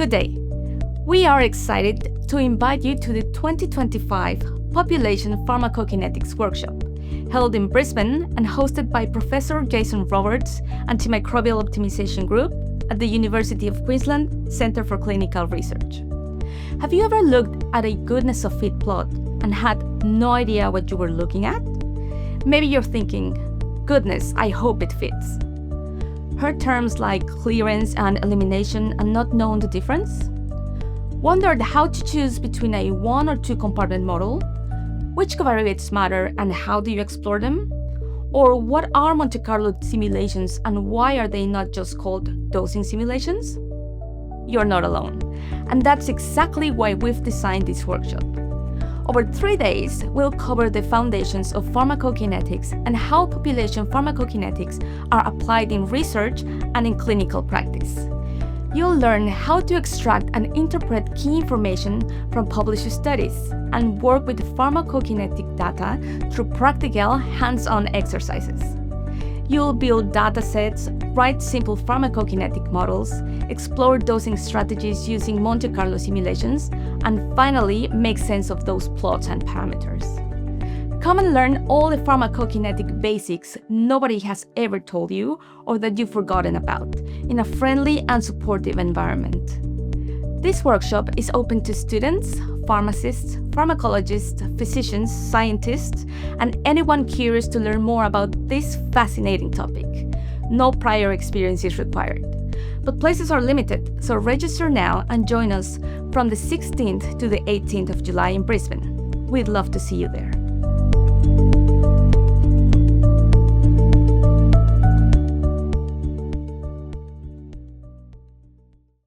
Good day. We are excited to invite you to the 2025 Population Pharmacokinetics Workshop, held in Brisbane and hosted by Professor Jason Roberts, Antimicrobial Optimization Group at the University of Queensland Centre for Clinical Research. Have you ever looked at a goodness of fit plot and had no idea what you were looking at? Maybe you're thinking, goodness, I hope it fits. Heard terms like clearance and elimination and not known the difference? Wondered how to choose between a 1 or 2 compartment model? Which covariates matter and how do you explore them? Or what are Monte Carlo simulations and why are they not just called dosing simulations? You're not alone. And that's exactly why we've designed this workshop. Over 3 days, we'll cover the foundations of pharmacokinetics and how population pharmacokinetics are applied in research and in clinical practice. You'll learn how to extract and interpret key information from published studies and work with pharmacokinetic data through practical, hands-on exercises. You'll build data sets, write simple pharmacokinetic models, explore dosing strategies using Monte Carlo simulations, and finally make sense of those plots and parameters. Come and learn all the pharmacokinetic basics nobody has ever told you or that you've forgotten about in a friendly and supportive environment. This workshop is open to students, pharmacists, pharmacologists, physicians, scientists, and anyone curious to learn more about this fascinating topic. No prior experience is required. But places are limited, so register now and join us from the 16th to the 18th of July in Brisbane. We'd love to see you there.